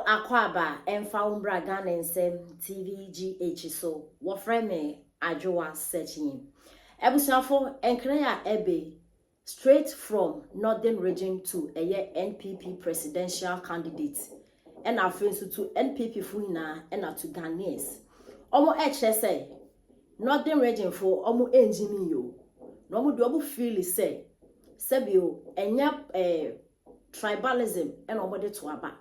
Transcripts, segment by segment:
akwaba emfa umbra Ghana nsem TVGH so wo frame adwoa searching ebusuafo enkran ya ebe straight from northern region to NPP presidential candidate and our friends to NPP funina and to Ghanaians omo say northern region for omo enjimi yo no mo do omo feel say sebio enya tribalism and omo de to aba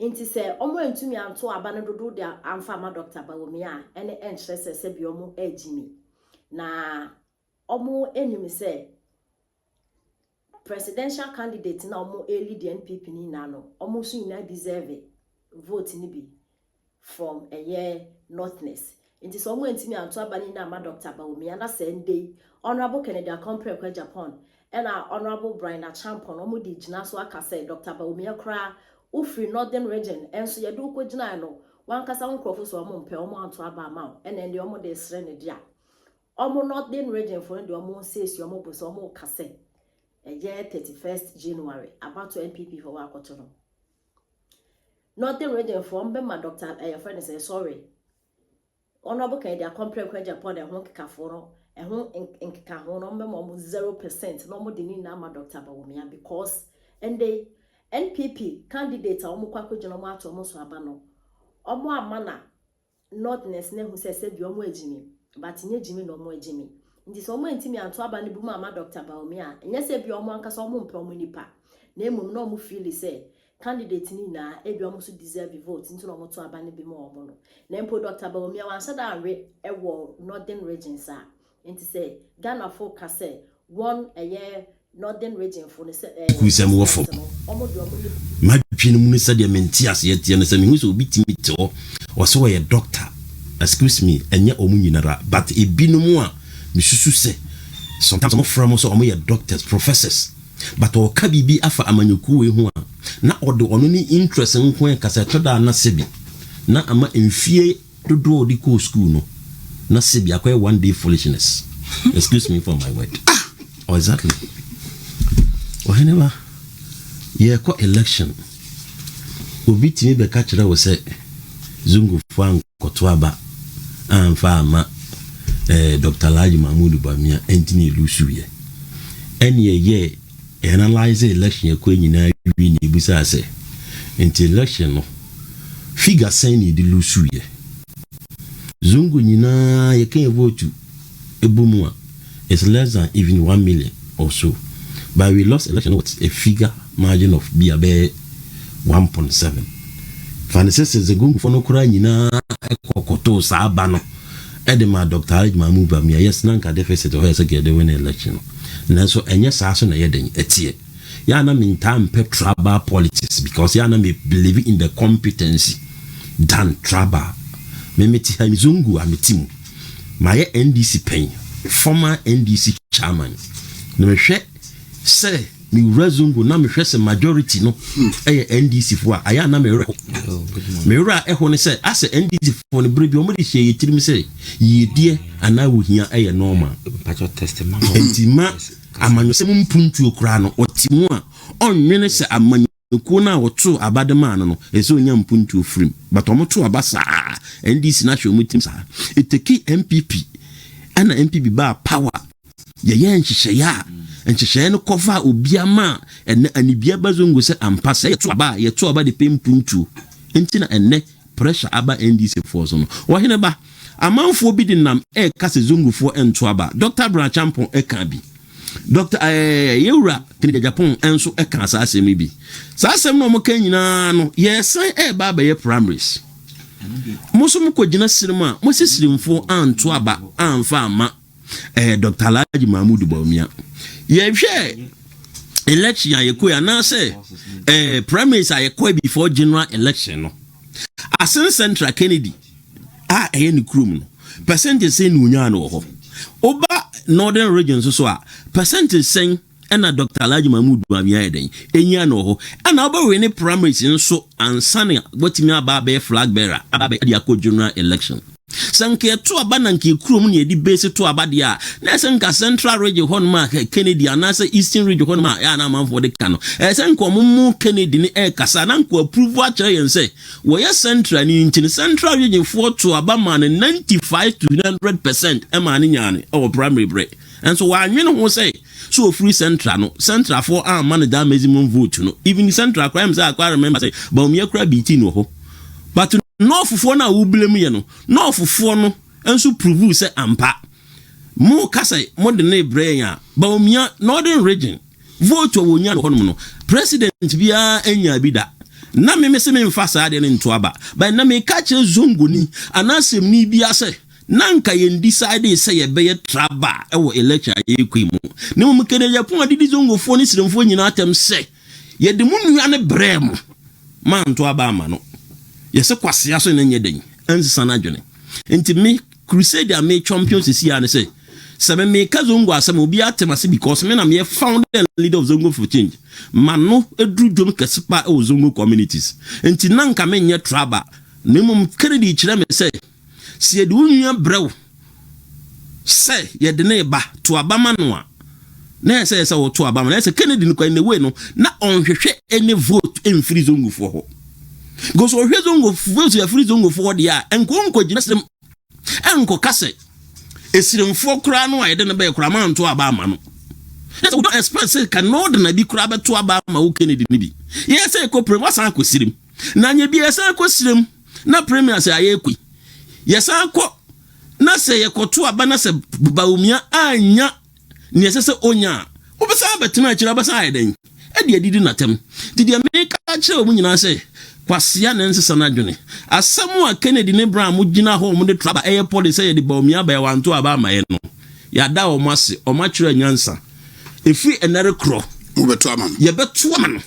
inti se omo entumi anto aba no dodo de amfa ma Dr. Bawumia ene enhye se bi omo ejimi na omo enimi se presidential candidate na omo lead the NPP ni na no omo so ina deserve vote ni bi from a year northness inti so omo entumi anto aba ni na ma Dr. Bawumia na se ndey honorable Kennedy Akompre kwa Japan and honorable Brian Champon omo di gina so aka say Dr. Bawumia kra Ufri northern region and so yadu ko gina no wan kasa nkrofo so omo mpe omo anto aba ma and then the omo de sre ne dia omo northern region for the omo says omo bo so omo kase eye 31st January about to NPP for wakoto no northern region for mbe ma Dr. your friend say sorry honorable Kennedy Akompre kwa Japan e ho kekafo no e ho nkeka ho no mbe mo 0% no mo de ni na ma Dr. Bawumia because and they NPP candidate omo kwako jina omo ato omo so aba no omo amana northness ne hu se bi omo ejimi but nye jimi no omo ejimi ndi so omo ntimi anto aba ne bu ma Dr. Bawumia enye se bi omo ankasa omo mpe omo nipa na emum no omo feel say candidate ni na e bi omo so deserve vote nti no omo to aba ne bi ma omo no na mpo Dr. Bawumia wan sada anwe e wo northern regions a nti say Ghana folk ka say one a year northern region for the kusem wo fo ma twene mu se de menti ase ye ne se me hu so obi timi te ho wo so ye doctor excuse me enya omu nyinara but ebinum a me susu se sometimes mo from so omo ye doctors professors but o ka bibi afa amanyoku we hu a na odo ono ni interest nko en kasa toda na sebi na ama emfie dodo odi ko school no na sebi akwa one day foolishness excuse me for my word oh exactly Oheneba ye ko election obi timi be ka kire wo se zungu fan koto aba amfa ama Dr. Laji Mahmoud Bawumia entini lusu ye eni ye analyze election ye ko nyina wi ni busa se enti election no figure sen ni di lusu ye zungu nyina ye kan vote ebumu a is less than even 1 million or so. But we lost election with a figure margin of be about 1.7. Fancy says the gungu for no cry na ekokoto sa abano. Edema Dr. Mahmoud Bawumia yes nanka deficit of hesa get the win election. Na so enye sa so na yeden etie. Ya na mean time pe tribal politics because ya na me believe in the competency than tribal. Me meti hamizungu ametimu. My NDC pen former NDC chairman. No me hwe say mi rezungu na me hwese majority no NDC fo aya na me ra eho ne say as NDC fo ne brebi omo de hye yetirim say yedie ana wo hia normal patcho testimony entima amanyo se mpuntu okura no otimu a onwene se amanyo ko na woto abadema no eso nya mpuntu ofrim but omoto abasa NDC na hwe omutim sa eteki NPP ana NPP ba power ye nhihye ya enchehye no cover obiama ene anibia bazongo se ampasa ye to aba de pempuntu entina ene pressure aba NDC force no wo hene ba amanfo bi di nam kase zongufo ento aba Dr. Brian Champon ka bi Dr. Yewura Kennedy Japan enso ka asasem bi asasem no mo kan nyina no ye san ba ba ye primaries muso mo ko gina sinima mo sisirimfo anto aba amfa ama Dr. Laji Mahmoud Bawumia ye hwe election ayeko ya na say primaries ayeko before general election no asen central Kennedy eye ni krum no percentage say no nya no ho oba northern regions so a percentage say na Dr. Laji Mahmoud Bawumia eden enya no ho ana oba we ni primaries nso ansane watimi aba be flag bearer aba be dia ko general election sanke to aba na nke krom ne edi base to aba dia na sanka central region hon ma Kennedy anasa eastern region hon ma ya na manfo de kano sanka mu Kennedy ni kasa na nko approve a kire yen say wo ya central ni ntin central region for to aba ma 95 to 100% e ma ni nyane o primary break and so wa anwene ho say so free central for man da maximum vote no even central crime say I remember say Bawumia kra BT no ho but no fufo na wo blame ye no no fufo no enso prove say ampa mo kasa mo de na brain a Bawumia northern region vote wo nya no no president bia enya bi da na me se me mfa sa de nto aba but na me ka che zongoni anasem ni bia say nanka yen decide say ye be traba e wo election ye kwemu ne mo kene ya pon adidi zongofo ni siremfo nyina atem say ye de mu nua ne brem man to aba ama no yese kwase aso na nyeden ansisa na dwene enti me crusade me champions isi ya ne say sebe me ka zongo asem obi atemase because me na me founder leader of Zongo for Change mano edru dwom kesepa e Zongo communities enti nanka me nye traba ne mum Kennedy kire me say si ye de unua brew say ye de na ba to abama no a na say wo to abama na say Kennedy no kwa ne we no na onhwehwe any vote en free Zongo for ho go so hwe Zongo vote ya free Zongo for dia enko gina sem enko kase esiremfo kura no ayede ne be kura man to abama no we don't expect say can no na bi kura be to abama wo Kennedy ni bi yes say ko premier san ko sirim na nya bi yes ko sirim na premier say ayekwi yes ko na say yekoto aba na say Bawumia anya ne say onya obesa betena akira basa ayeden e de adidi natem didi america akira omu nyina say kwasia na nsesa na dwene asemu a Kennedy ne bra mu gina ho mu de traba eye policy ye de Bawumia ba wanto aba amaye no ya da o mase o ma kira nyansa efi enare kro mu beto ama ye beto ama no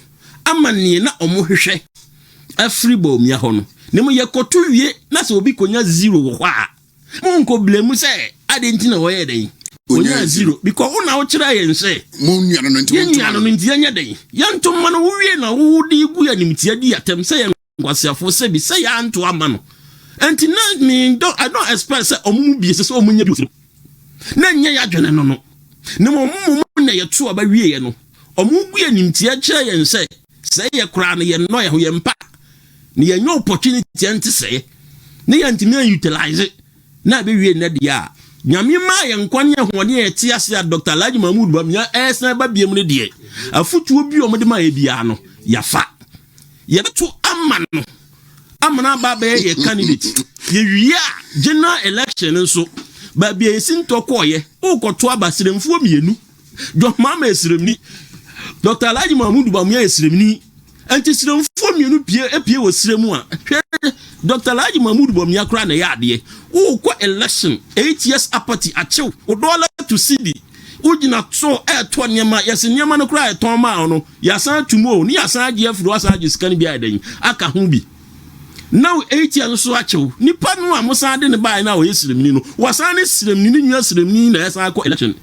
amane na o mu hwehwe afri Bawumia ho no ne mu ye koto wie na se obi konya 0 wo kwa mu nko blemu se ade ntina wo ye den onya 0 because una wo kira ye nse mu nua no ntia nya den ye nto ma no wo wie na wo di gu ya nimtia di atem se ye nkwasiafo se bi se ya nto ama no enti na me I don't expect say omu bi se omu nya bi na nya ya dwene no no ne mo na ye to aba wie ye no omu gu ya nimtia kira ye nse se ye kura na ye no ye ho ye mpa ni ye nyo opportunity enti se ni ye ntimi utilize na be wie na dia nyame ma ye nkwane ehode ye tie ase a Dr. Alhaji Mahmoud Bawumia esa ba biem ne de afutuo bi o mo de ma ye bia no ya fa ye beto amana ba be ye candidate ye wia general election nso ba bia yesinto koye ukoto abasiremfuo mienu do mama esiremni Dr. Alhaji Mahmoud Bawumia esiremni anti siremfuo mienu pie wo siremu a Dr. Alhaji Mahmoud Bawumia kra na ya ade uko election 8 years apathy achew $1 to CD ujina so to nyema yesi nyema no kra eton ma no yasan tumo ni yasan age afro asan age scan bi adan aka ho bi now 8 years so achew nipa no amusan de ne bai na o yesiremni no wasan ne siremni ni nwa siremni na yasan akọ election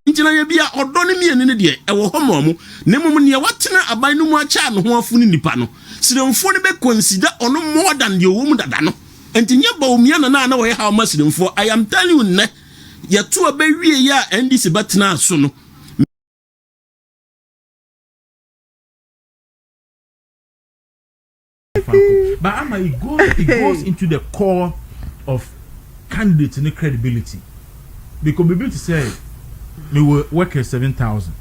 intina ye bia odo ne miene ne de e wo homo mu ne mum ne watena aban no mu acha no ho afuni nipa no siremfo ne be consider ono more than the wo mu dada no entinye Bawumia na wo ye how much siremfo I am telling you ne ye to aba wie ya NDC batena so no but Ama it goes into the core of candidates and credibility because we to say me will work at 7,000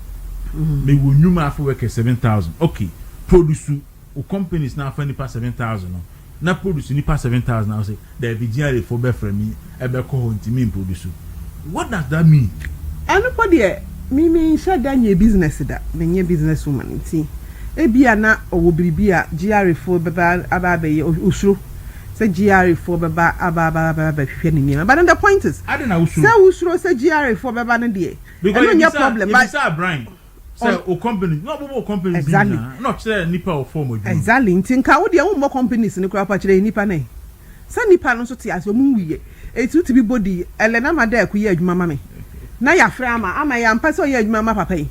me will new for work at 7,000 okay produce o companies now for nipa 7,000 no na produce nipa 7,000 I say there be GRA for be from me e be call him me produce what does that mean anybody me share that your business that me business woman see e bia na owo bibia GRA for beba ababe usuro say GRA for beba ababa hwe ni but then the point is I don't know usuro say GRA for beba no de because no problem but say Brian say o company no companies exactly not say nipa or form of exactly ntinka wo de wo companies ni kura pa kire nipa na say nipa no so te aso mu wiye etu ti bi body elena mada akuye adwuma ma me na ya fra ama ya mpa so ye adwuma ma papa yi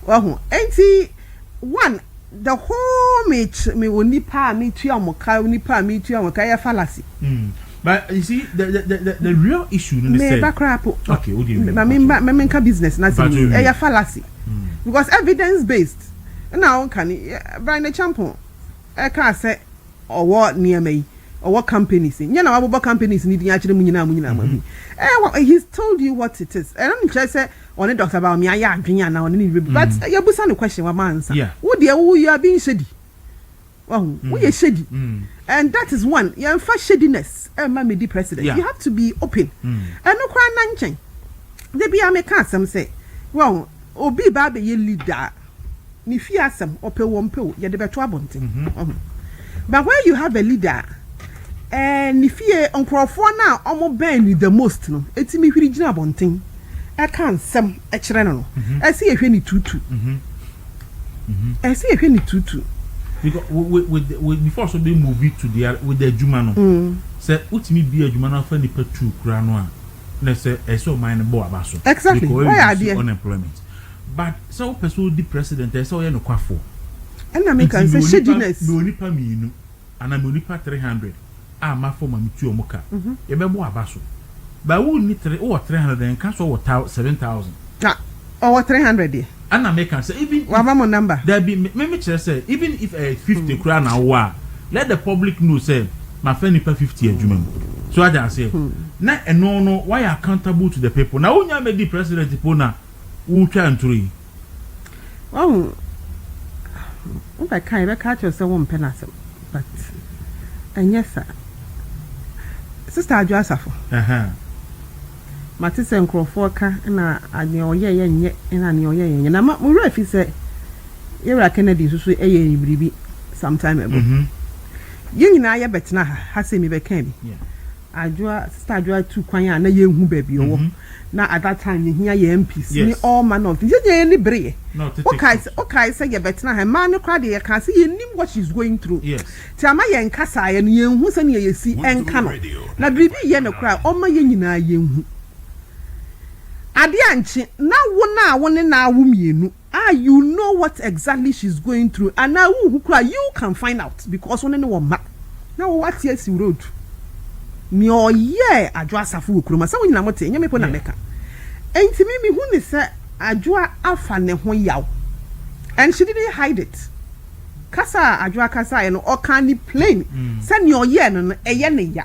wo enti one the whole me woni pa me tua moka woni pa me tua moka ya fallacy But you see, the real issue in the me sense. Okay, what do you mean? I mean, business, nothing. A fallacy. Because evidence based. Now, can Brian the Champion? I can't say, or what near me, or what companies. You know, about companies needing actually munina. He's told you what it is. And I'm just say, on a doctor about me, I am now. But you're busy question, what man answer. What dear, who you are being shady? Oh, we are shady. And that is one. You're for shadiness. Mammy, the president. You have to be open. And no cry nanching. They be a make some say, well, Obi Baby, ye leader. Ni fiasem ope wompe ye de beto abonten but where you have a leader ni fie onkrofo na omo ben the most no etimi hwiri gina abonten e kan sem e kire no e se ehwe ni tutu e se ehwe ni tutu because with before so be move to the with the adwuma no say utimi bi adwuma no fa ni patu kura no a na say e so man bo abaso exactly why are there unemployment. But so person the president so you no kwafo and I make an say shadiness no nipa miinu ana no nipa 300 ma for ma mitu omuka e be bo abaso ba wo ni 300 and can so 7,000 or 300 there and I make an say even wa my number there be me say even if 50 kura na wa let the public know say my friend nipa 50 adwuma so I just say na no why accountable to the people na onya me the president people na who can three? Oh, I can't catch yourself one penasum, but and yes, sir. Sister Joseph. Matisse and Crawforka and your ye and your ye. And I'm not more if you say you're a Kennedy to say a sometime ago. You and I bet now has me became. I draw sister draw 2 kwanya na ye hu baby owo na at that time you hear your MPs ni all man of you any bre okay say ye bet na he man no crowd ye can see you nim what she's going through ti ama ye nkasa ye no ye hu se ne ye si enka no na bibi ye no crowd o ma ye nyina ye hu ade anche na wo na wo mienu you know what exactly she's going through and now who crowd you can find out because one ne wo ma na what yes road mi oye adwo asafu okuroma sa wonyina mote nya mepo na meka enti mi hu ni se adwo afa ne ho yaw and she didn't hide it kasa adwo kasa ye no o kan ni plain se ne oye no eye ne ya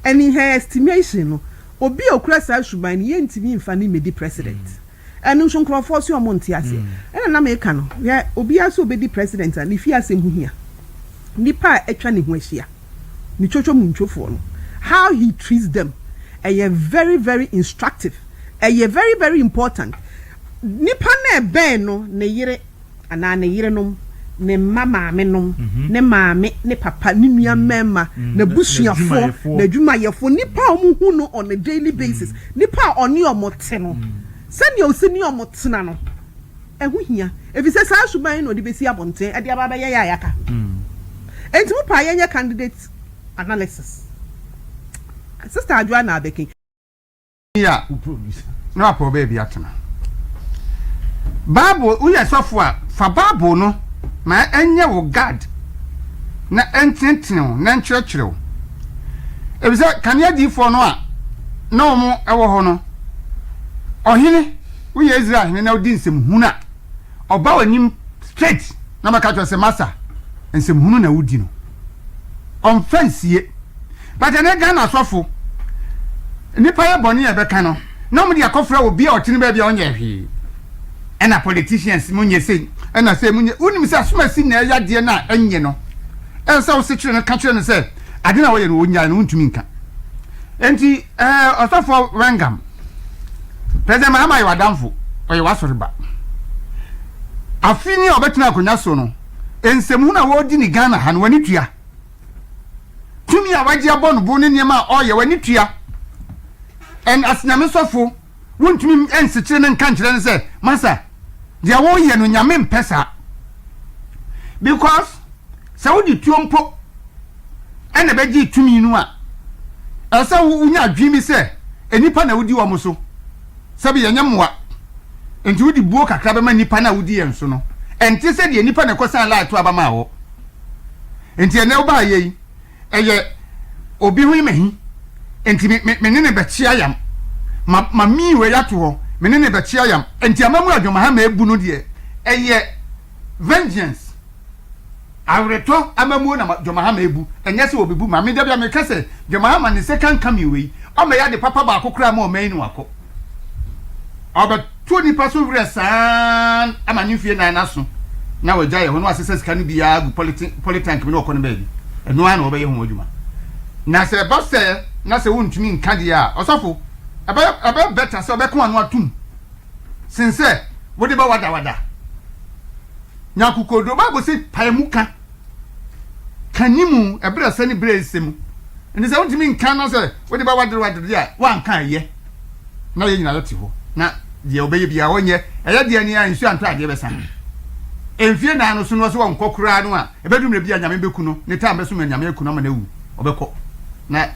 and in her estimation no obi okura sa shuban ye ntimi mfa ni medi president and nso nkrofo so omonte ase na meka no ye obi aso obedi president and if asem hu hia nipa etwa ne ho ahia ni chocho mu ntwofo no how he treats them very very instructive very very important nipa na ben no ne yire ana ne yire no ne mama me no ne maame ne papa ne nua mema na busuafo na dwumayefo nipa omuhu no on a daily basis nipa oni omote no se ne o se ni omote na no ehu hia efi se sa suban no de besi abonten e de ababa ye ya yaka enti mu pa ye candidate analysis Sister Adwana Bekin. Yeah, no poor baby atana. Bible, we are software for Bible no, my enye wo God. Na entintin na nchurchiro. E be say kan ya di for no a na omo ewo ho no. Ohene, we Israel ne na odi nsem huna. Oba wanim straight na maka to say massa. Nsem hunu na wodi no. On fancy but ene Ghana sofo nipa ye boni e beka no na mo de akofra obi a otini ba bia onye hwe ena politicians munye sei ena sei munye unim se asoma si na ya de na enye no ensa wo se kire no ka kire no se ade na wo ye no wonya no untumi nka enti osofo Rangam president Mahama ye wadamfo oye wasoriba afini obetina akonya so no ensemu na wo di ni Ghana ha no wani tua tumi a waje abɔ no bo ne niema ɔyɛ wani tua en asname sɔfo wontumi ensikire ne nka nkire ne sɛ masa dia wo yɛ no nyame mpesa because sɛ wodi tuo mpo ene beji tumi nu a ɛsɛ wonya adwimi sɛ enipa na wodi wo mo so sɛ bi yɛnyɛ moa enti wodi buo kakra be ma nipa na wodi yɛn so no enti sɛ de nipa na kɔsan la to aba ma wo enti ene wo ba yɛ yi eye obi hu mehi enti me ne bɛkyia yam ma mi we yato ho me ne bɛkyia yam enti amamu adwoma ha ma ebu no de ɛyɛ vengeance awreto amamu na adwoma ha ma ebu enye se obebu ma me da bia me kase adwoma ha ma ne second coming we o me ya de papa ba akokra ma o man ni wako oba to ni paso vre san ama ni fie na so na wagya ye ho no asese sika no bia gu politank me no okɔ no baabi eno ana obɛyɛ ho adwuma na se ba se na se wontumi nka de a osofo aba better se obɛko anu atum sinse wode ba wada nyakukodo ba go se paimuka kanimu ebra sani brezemu ene se wontumi nka na se wode ba wada de a wanka ye na ye nyina lati ho na de obɛyɛ bia wonye ɛyɛ de ani a nsu anto ade bɛsa enfie na no so no so wonkɔkura no a ebedum na bia nyame beku no ne ta beso ma nyame eku no ma na wu obɛkɔ na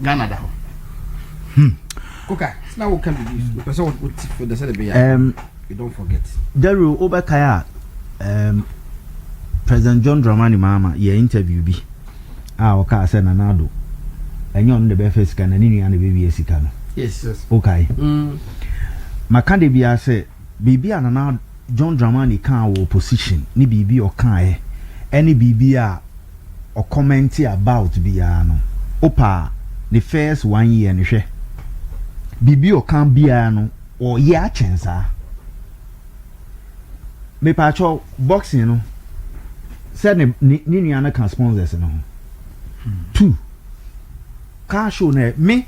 Ghana da ho Koka, na wo kan bi person what for the say be you don't forget. Daru Obakaya President John Dramani Mama ye interview bi waka say na nado enyo on the be first kan na ni nua na be esika no. Yes. Okay. Maka de bia say bibi anana John Dramani kan wo position ni bibi o kan any bibi a o comment about bia no opa the first 1 year ni hwe bibi o kan bia no o ye a chensa me pa cho boxing no said ni nua na kan sponsors no 2 car show na me